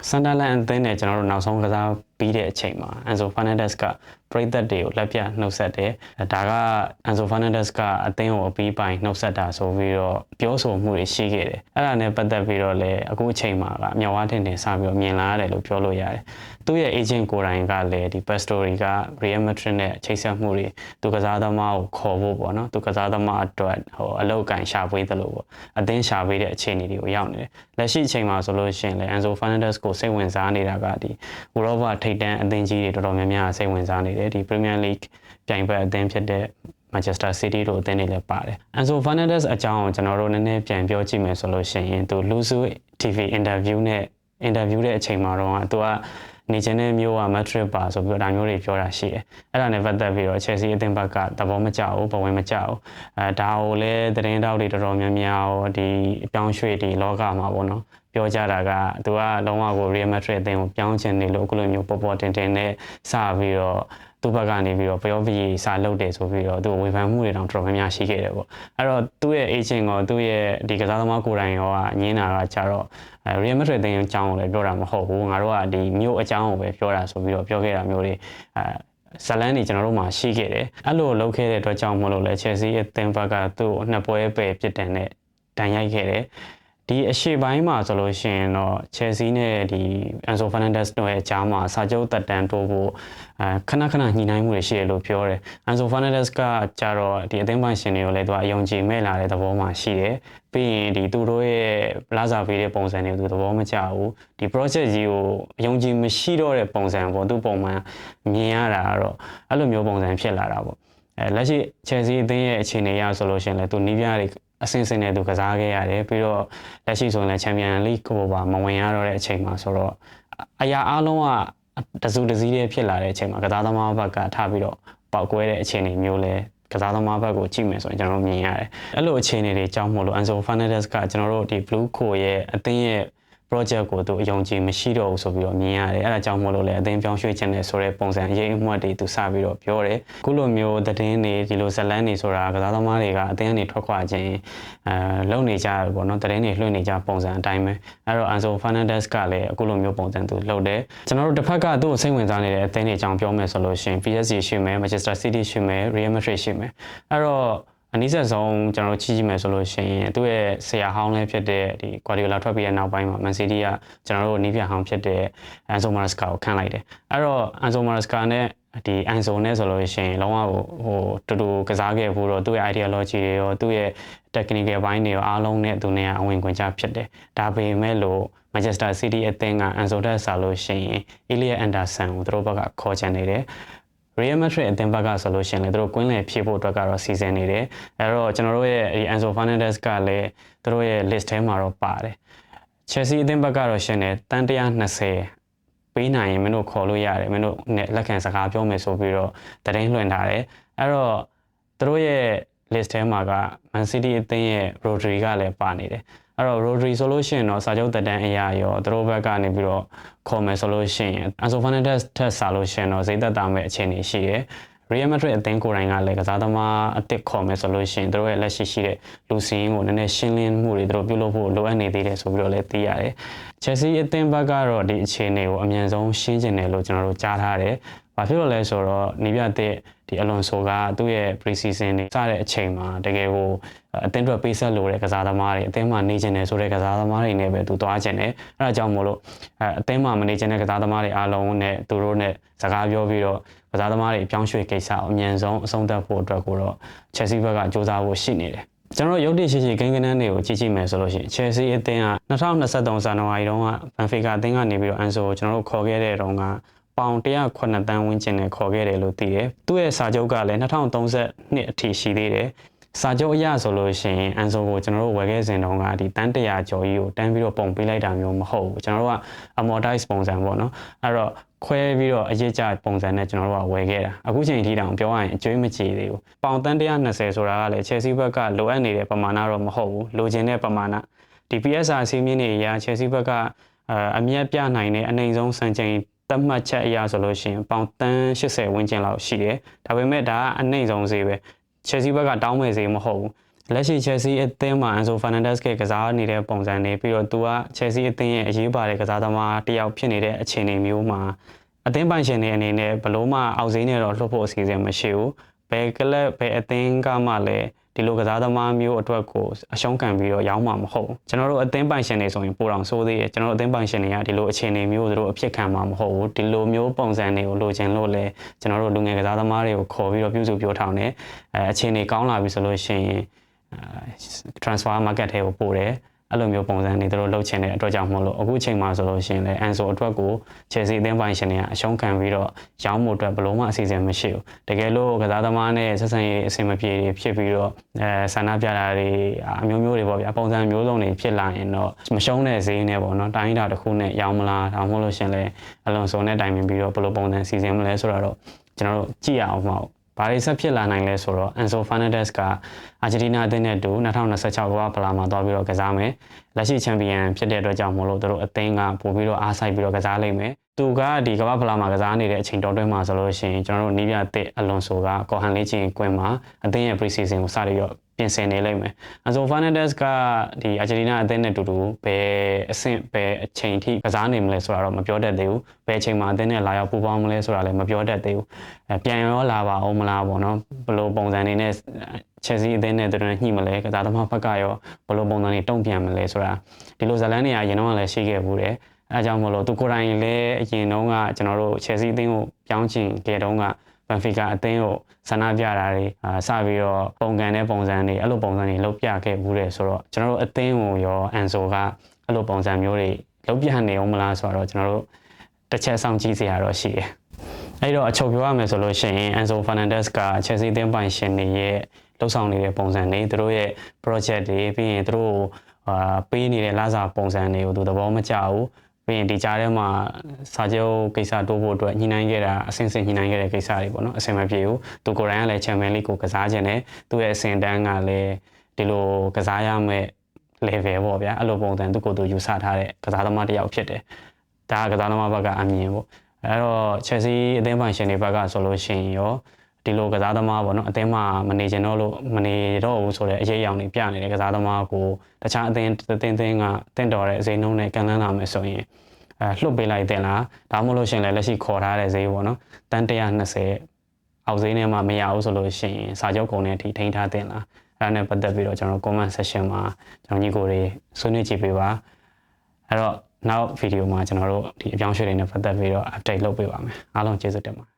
Sunderland အသင်းနဲ့ကျွန်တော်တို့နောက်ဆုံးကစားပြီးတဲ့အချိန်မှာ Enzo Fernandez ကပရိသတ်တွေကိုလက်ပြနှုတ်ဆက်တယ်။ဒါက Enzo Fernandez ကအသင်းကိုအပြီးပိုင်းနှုတ်ဆက်တာဆိုပြီးတော့ပြောဆိုမှုတွေရှိခဲ့တယ်။အဲ့ဒါနဲ့ပတ်သက်ပြီးတော့လည်းအခုအချိန်မှာကမြောက်ဝါးထင်တင်စပြီးတော့မြင်လာရတယ်လို့ပြောလို့ရတယ်။သူ့ရဲ့ agent ကိုယ်တိုင်ကလည်းဒီ Pastore က Real Madrid နဲ့ချိတ်ဆက်မှုတွေသူကစားသမားကိုခေါ်ဖို့ပေါ့နော်။သူကစားသမားအတွက်အလောက်ကန်ရှာပေးတယ်လို့ပေါ့။အသင်းရှာပေးတဲ့အခြေအနေတွေကိုရောက်နေတယ်။လက်ရှိအချိန်မှာဆိုလို့ရှိရင်လည်း Enzo Fernandez ကိုစိတ်ဝင်စားနေတာကဒီ Europa ထိပ်တန်းအသင်းကြီးတွေတော်တော်များများစိတ်ဝင်စားနေတယ်ဒီ Premier League ပြိုင်ပွဲအသင်းဖြစ်တဲ့ Manchester City တို့အသင်းတွေလည်းပါတယ် Enzo Fernandez အကြောင်းကိုကျွန်တော်တို့နည်းနည်းပြန်ပြောကြည့်မယ်ဆိုလို့ရှိရင်သူ Luzu TV interview တဲ့အချိန်မှာတော့သူကနေချင်တဲ့မျိုးက Madrid ပါဆိုပြီးတော့ဒါမျိုးတွေပြောတာရှိတယ်။အဲ့ဒါနဲ့ပတ်သက်ပြီးတော့ Chelsea အသင်းဘက်ကသဘောမကျဘူး၊ဘဝင်မကျဘူး။ဒါကိုလည်းသတင်းတောက်တွေတော်တော်များများဒီအပြောင်းရွှေ့ဒီလောကမှာပေါ့နော်။ပြောကြတာကသူကလုံးဝကို Real Madrid အသင်းကိုပြောင်းချင်နေလို့အခုလိုမျိုးပေါ်တင်တင်နဲ့စပြီးတော့သူ့ဘက်ကနေပြီးတော့ပြောပြီးစာလုပ်တယ်ဆိုပြီးတော့သူဝေဖန်မှုတွေတောင်တော်တော်များများရှိခဲ့တယ်ပေါ့အဲ့တော့သူ့ရဲ့ agent ကသူ့ရဲ့ဒီကစားသမားကိုယ်တိုင်ရောညင်းတာကကြတော့Real Madrid အသင်းအကြောင်းကိုလည်းပြောတာမဟုတ်ဘူးငါတို့ကဒီမျိုးအကြောင်းကိုပဲပြောတာဆိုပြီးတော့ပြောခဲ့တာမျိုးတွေဇလန်တွေကျွန်တော်တို့မှာရှိခဲ့တယ်အဲ့လိုလုပ်ခဲ့တဲ့အတွက်ကြောင့်မလို့လဲ Chelsea အသင်းဘက်ကသူ့နှစ်ပွဲပဲပြစ်ဒဏ်နဲ့တန်ရိုက်ခဲ့တယ်ဒီအရှိပိုင်းမှာဆိုလို့ရှိရင်တော့ Chelsea နဲ့ဒီ Enzo Fernandez တို့ရဲ့အကြားမှာစာချုပ်တက်တန်းတိုးဖို့ခဏညှိနှိုင်းမှုတွေရှိတယ်လို့ပြောတယ် Enzo Fernandez ကကြတော့ဒီအသင်းပိုင်ရှင်တွေကိုလည်းသူကအယုံကြည်မဲ့လာတဲ့သဘောမှာရှိတယ်ပြီးရင်ဒီသူတို့ရဲ့လာစာပေးတဲ့ပုံစံတွေကိုသူသဘောမကျဘူးဒီ project ကြီးကိုအယုံကြည်မရှိတော့တဲ့ပုံစံပေါ့သူပုံမှန်မြင်ရတာကတော့အဲ့လိုမျိုးပုံစံဖြစ်လာတာပေါ့လက်ရှိ Chelsea အသင်းရဲ့အခြေအနေအရဆိုလို့ရှိရင်လည်းသူနီးပြတွေအဆင့်ဆင့်နဲ့သူကစားခဲ့ရတယ်ပြီးတော့လက်ရှိဆိုရင်လည်း Champions League ကိုပါမဝင်ရတော့တဲ့အချိန်မှာဆိုတော့အရာအလုံးကတစုတစည်းတည်းဖြစ်လာတဲ့အချိန်မှာကစားသမားဘက်ကထားပြီးတော့ပေါက်ကွဲတဲ့အခြေအနေမျိုးလဲကစားသမားဘက်ကိုကြည့်မယ်ဆိုရင်ကျွန်တော်တို့မြင်ရတယ်အဲ့လိုအခြေအနေတွေကြောင့်မို့လို့ Enzo Fernandez ကကျွန်တော်တို့ဒီ Blue Co ရဲ့အသင်းရဲ့ project ကိုသူအယုံကြည်မရှိတော့ဘူးဆိုပြီးတော့မြင်ရတယ်အဲ့ဒါကြောင့်မို့လို့လည်းအသင်းပြောင်းရွှေ့ခြင်းနဲ့ဆိုတဲ့ပုံစံအရေးအမှတ်တွေသူစပြီးတော့ပြောတယ်အခုလိုမျိုးသတင်းတွေဒီလိုဇလန်းတွေဆိုတာကစားသမားတွေကအသင်းကနေထွက်ခွာခြင်းလုံနေကြပေါ့နော်သတင်းတွေလွှင့်နေကြပုံစံအတိုင်းပဲအဲ့တော့ Enzo Fernandez ကလည်းအခုလိုမျိုးပုံစံသူလုပ်တယ်ကျွန်တော်တို့တစ်ဖက်ကသူ့ကိုစိတ်ဝင်စားနေတဲ့အသင်းတွေအကြောင်းပြောမယ်ဆိုလို့ရှိရင် PSG ရှိမယ် Manchester City ရှိမယ် Real Madrid ရှိမယ်အဲ့တော့အနည်းဆက်ဆုံးကျွန်တော်တို့ကြည့်မယ်ဆိုလို့ရှိရင်သူ့ရဲ့ဆရာဟောင်းလည်းဖြစ်တဲ့ဒီ Guardiola ထွက်ပြီးတဲ့နောက်ပိုင်းမှာ Man City ကကျွန်တော်တို့နီးပြဟောင်းဖြစ်တဲ့ Enzo Maresca ကိုခန့်လိုက်တယ်အဲ့တော့ Enzo Maresca နဲ့ဒီ Enzo နဲ့ဆိုလို့ရှိရင်လုံးဝတူတူကစားခဲ့ဖို့တော့သူ့ရဲ့ ideology တွေရောသူ့ရဲ့ technical ဘိုင်းတွေရောအားလုံးနဲ့သူနဲ့အဝင်ခွင့်ချဖြစ်တယ်ဒါပေမဲ့လို့ Manchester City အသင်းက Enzo တက်ဆာလို့ရှိရင် Elliot Anderson ကိုသူတို့ဘက်ကခေါ်ချင်နေတယ်Real Madrid အသင်းဘက်ကဆိုလို့ရှိရင်လည်းသူတို့ကွင်းလည်ဖြည့်ဖို့အတွက်ကတော့စီစဉ်နေတယ်အဲ့တော့ကျွန်တော်တို့ရဲ့ဒီ Enzo Fernandez ကလည်းသူတို့ရဲ့ list ထဲမှာတော့ပါတယ် Chelsea အသင်းဘက်ကတော့ရှင်နေတန်120ပေးနိုင်ရင်မင်းတို့ခေါ်လို့ရတယ်မင်းတို့နဲ့လက်ခံစကားပြောမယ်ဆိုပြီးတော့သတင်းလွှင့်ထားတယ်အဲ့တော့သူတို့ရဲ့ list ထဲမှာက Man City အသင်းရဲ့ Rodri ကလည်းပါနေတယ်အဲ့တော့ Rodri ဆိုလို့ရှိရင်တော့စာချုပ်တက်တန်းအရာရောသူတို့ဘက်ကနေပြီးတော့ခေါ်မယ်ဆိုလို့ရှိရင် Enzo Fernandez ထက်စားလို့ရှိရင်တော့ဈေးသက်သာမဲ့အခြေအနေရှိတယ် Real Madrid အသင်းကိုယ်တိုင်ကလည်းကစားသမားအသစ်ခေါ်မယ်ဆိုလို့ရှိရင်သူတို့ရဲ့လက်ရှိရှိတဲ့လူစင်းကိုနည်းနည်းရှင်းလင်းမှုတွေသူတို့ပြုလုပ်ဖို့လိုအပ်နေသေးတယ်ဆိုပြီးတော့လည်းသိရတယ် Chelsea အသင်းဘက်ကတော့ဒီအခြေအနေကိုအမြန်ဆုံးရှင်းကျင်တယ်လို့ကျွန်တော်တို့ကြားထားတယ်ဘာဖြစ်လို့လဲဆိုတော့နီးပြတဲ့ဒီအလွန်ဆိုကသူ့ရဲ့ pre-season တွေစတဲ့အချိန်မှာတကယ်ကိုအသင်းအတွက်ပေးဆက်လို့တဲ့ကစားသမားတွေအသင်းမှာနေကျင်တယ်ဆိုတဲ့ကစားသမားတွေနဲ့ပဲသူသွားကျင်တယ်အဲဒါကြောင့်မို့လို့အသင်းမှာမနေကျင်တဲ့ကစားသမားတွေအားလုံးနဲ့သူတို့နဲ့စကားပြောပြီးတော့ကစားသမားတွေပြောင်းရွှေ့ကိစ္စအမြန်ဆုံးအဆုံးသတ်ဖို့အတွက်ကိုတော့ Chelsea ဘက်ကစူးစမ်းဖို့ရှိနေတယ်ကျွန်တော်ရုပ်တည်ရှိကိန်းကနန်းတွေကိုကြည့်မယ်ဆိုလို့ရှိရင် Chelsea အသင်းက2023ဇန်နဝါရီတုန်းက Benfica အသင်းကနေပြီးတော့ Enzo ကိုကျွန်တော်တို့ခေါ်ခဲ့တဲ့တုန်းကပေါင်109တန်းဝန်းကျင်နဲ့ခေါ်ခဲ့တယ်လို့သိတယ်။သူ့ရဲ့စာချုပ်ကလည်း2032အထိရှိသေးတယ်။စာချုပ်အရဆိုလို့ရှိရင် Enzo ကိုကျွန်တော်တို့ဝယ်ခဲ့စဉ်တုန်းကဒီတန်း100ကျော်ကြီးကိုတန်းပြီးတော့ပုံပေးလိုက်တာမျိုးမဟုတ်ဘူး။ကျွန်တော်တို့က amortize ပုံစံပေါ့နော်။အဲ့တော့ခွဲပြီးတော့အရေးကြပုံစံနဲ့ကျွန်တော်တို့ကဝယ်ခဲ့တာ။အခုချိန်ထိတောင်ပြောရရင်အကျွေးမကြေသေးဘူး။ပေါင်တန်း120ဆိုတာကလည်း Chelsea ဘက်ကလိုအပ်နေတဲ့ပမာဏတော့မဟုတ်ဘူး။လိုချင်တဲ့ပမာဏဒီ PSR စီးမြင့်နေရာ Chelsea ဘက်ကအမြတ်ပြနိုင်တဲ့အနေဆုံးစံချိန်တတ်မှတ်ချက်အရာဆိုလို့ရှိရင်ပေါင်တန်း80ဝန်းကျင်လောက်ရှိတယ်ဒါပေမဲ့ဒါကအနှိမ့်ဆုံးဈေးပဲ Chelsea ဘက်ကတောင်းမဲ့ဈေးမဟုတ်ဘူး လက်ရှိ Chelsea အသင်းမှာ Enzo Fernandez ကစားနေတဲ့ပုံစံတွေပြီးတော့သူက Chelsea အသင်းရဲ့အရေးပါတဲ့ကစားသမားတစ်ယောက်ဖြစ်နေတဲ့အခြေအနေမျိုးမှာအသင်းပိုင်ရှင်တွေအနေနဲ့ဘလို့မှအောက်ဈေးနဲ့တော့လွှတ်ဖို့အစီအစဉ်မရှိဘူးဘယ်ကလပ်ဘယ်အသင်းကမှလည်းဒီလိုကစားသမားမျိုးအတွက်ကိုအရှုံးခံပြီးတော့ရောင်းမှာမဟုတ်ကျွန်တော်တို့အသင်းပိုင်ရှင်တွေဆိုရင်ပိုတောင်စိုးသေးတယ်ကျွန်တော်တို့အသင်းပိုင်ရှင်တွေကဒီလိုအခြေအနေမျိုးတို့အဖြစ်ခံမှာမဟုတ်ဘူးဒီလိုမျိုးပုံစံတွေကိုလိုချင်လို့လဲကျွန်တော်တို့လူငယ်ကစားသမားတွေကိုခေါ်ပြီးတော့ပြုစုပြောထောင်တယ်အခြေအနေကောင်းလာပြီဆိုလို့ရှိရင်transfer market ထဲကိုပို့တယ်အဲ့လိုမျိုးပုံစံတွေတို့လှုပ်ချင်တဲ့အတွက်ကြောင့်မဟုတ်လို့အခုအချိန်မှာဆိုလို့ရှိရင်လည်း Enzo အတွက်ကို Chelsea အသင်းပိုင်ရှင်တွေကအရှုံးခံပြီးတော့ရောင်းဖို့အတွက်ဘယ်လိုမှအစီအစဉ်မရှိဘူးတကယ်လို့ကစားသမားနဲ့ဆက်ဆံရေးအဆင်မပြေတွေဖြစ်ပြီးတော့ဆန္ဒပြတာတွေအမျိုးမျိုးတွေပေါ့ဗျာပုံစံမျိုးစုံတွေဖြစ်လာရင်တော့မရှုံးတဲ့ဈေးနဲ့ပေါ့နော်တိုင်းတာတစ်ခုနဲ့ရောင်းမလားဒါမှမဟုတ်လို့ရှင်လည်းအလွန်စုံနဲ့တိုင်ပင်ပြီးတော့ဘယ်လိုပုံစံစီစဉ်မလဲဆိုတော့ကျွန်တော်တို့ကြည့်ရအောင်ပါဘာတွေဆက်ဖြစ်လာနိုင်လဲဆိုတော့ Enzo Fernandez ကအာဂျင်တီးနားအသင်းနဲ့တူ2026ကမ္ဘာဖလားမှာသွားပြီးတော့ကစားမယ်လက်ရှိချန်ပီယံဖြစ်တဲ့အတွက်ကြောင့်မို့လို့တို့အသင်းကပို့ပြီးတော့အားစိုက်ပြီးတော့ကစားလိမ့်မယ်သူကဒီကမ္ဘာဖလားမှာကစားနေတဲ့အချိန်တော်တွင်းမှာဆိုလို့ရှိရင်ကျွန်တော်တို့နီးပြတစ်အလွန်ဆိုကကော်ဟန်လေးချင်းကွင်းမှာအသင်းရဲ့ pre-season ကိုစပြီးတော့ပြင်ဆင်နေလိမ့်မယ် Enzo Fernandez ကဒီအာဂျင်တီးနားအသင်းနဲ့တူတူဘယ်အဆင့်ဘယ်အချိန်ထိကစားနေမလဲဆိုတာတော့မပြောတတ်သေးဘူးဘယ်အချိန်မှာအသင်းနဲ့လာရောက်ပူးပေါင်းမလဲဆိုတာလည်းမပြောတတ်သေးဘူးပြန်ရောလာပါအောင်မလားပေါ့နော်ဘယ်လိုပုံစံတွေနဲ့ Chelsea အသင်းနဲ့တူတူညှိမလဲကစားသမားဘက်ကရောဘယ်လိုပုံစံတွေတုံ့ပြန်မလဲဆိုတာဒီလိုဇာတ်လမ်းတွေအရင်တော့လည်းရှိခဲ့ဘူးတယ်အဲကြောင့်မလို့သူကိုယ်တိုင်လည်းအရင်တုန်းကကျွန်တော်တို့ Chelsea အသင်းကိုပြောင်းချင်ခဲ့တုန်းကBenfica အသင်းကိုဆန္ဒပြတာတွေစပြီးတော့ပုံကန်တဲ့ပုံစံတွေအဲ့လိုပုံစံတွေလုပ်ပြခဲ့ဘူးတယ်ဆိုတော့ကျွန်တော်တို့အသင်းကိုရော Enzo ကအဲ့လိုပုံစံမျိုးတွေလုပ်ပြနေအောင်မလားဆိုတော့ကျွန်တော်တို့တစ်ချက်ဆောင်ကြည့်စရာတော့ရှိတယ်အဲ့တော့အချုပ်ပြောရမယ်ဆိုလို့ရှိရင် Enzo Fernandez က Chelsea အသင်းပိုင်ရှင်တွေရဲ့လှုပ်ဆောင်နေတဲ့ပုံစံတွေသူတို့ရဲ့ project တွေပြီးရင်သူတို့ပေးနေတဲ့လစာပုံစံတွေကိုသူသဘောမကျဘူးပြီးရင်ဒီကြားထဲမှာစာချုပ်ကိစ္စတိုးဖို့အတွက်ညှိနှိုင်းခဲ့တာအဆင့်ဆင့်ညှိနှိုင်းခဲ့တဲ့ကိစ္စတွေပေါ့နော်အဆင်မပြေဘူးသူကိုယ်တိုင်ကလည်း Champions League ကိုကစားခြင်းနဲ့သူ့ရဲ့အဆင့်တန်းကလည်းဒီလိုကစားရမယ့် level ပေါ့ဗျာအဲ့လိုပုံစံသူကိုယ်သူယူဆထားတဲ့ကစားသမားတစ်ယောက်ဖြစ်တယ်ဒါကကစားသမားဘက်ကအမြင်ပေါ့အဲ့တော့ Chelsea အသင်းပိုင်ရှင်တွေဘက်ကဆိုလို့ရှိရင်ရောဒီလိုကစားသမားပေါ့နော်အသင်းမှာမနေချင်တော့လို့မနေတော့ဘူးဆိုတဲ့အရေးအယောင်တွေပြနေတဲ့ကစားသမားကိုတခြားအသင်းကတင့်တော်တဲ့ဈေးနှုန်းနဲ့ကန်လန်းလာမယ်ဆိုရင်လွှတ်ပေးလိုက်တင်လားဒါမှမဟုတ်ရှင်လည်းလက်ရှိခေါ်ထားတဲ့ဈေးပေါ့နော်တန်း120အောက်ဈေးနဲ့မှမရဘူးဆိုလို့ရှိရင်စာချုပ်ကုန်တဲ့အထိထိန်းထားတင်လားအဲ့ဒါနဲ့ပတ်သက်ပြီးတော့ကျွန်တော် comment section မှာကျွန်တော်ညီကိုတွေဆွေးနွေးကြည့်ပေးပါအဲ့တော့နောက်ဗီဒီယိုမှာကျွန်တော်တို့ဒီအပြောင်းအရွှေ့တွေနဲ့ပတ်သက်ပြီးတော့ update လုပ်ပေးပါမယ်အားလုံးကျေးဇူးတင်ပါတယ်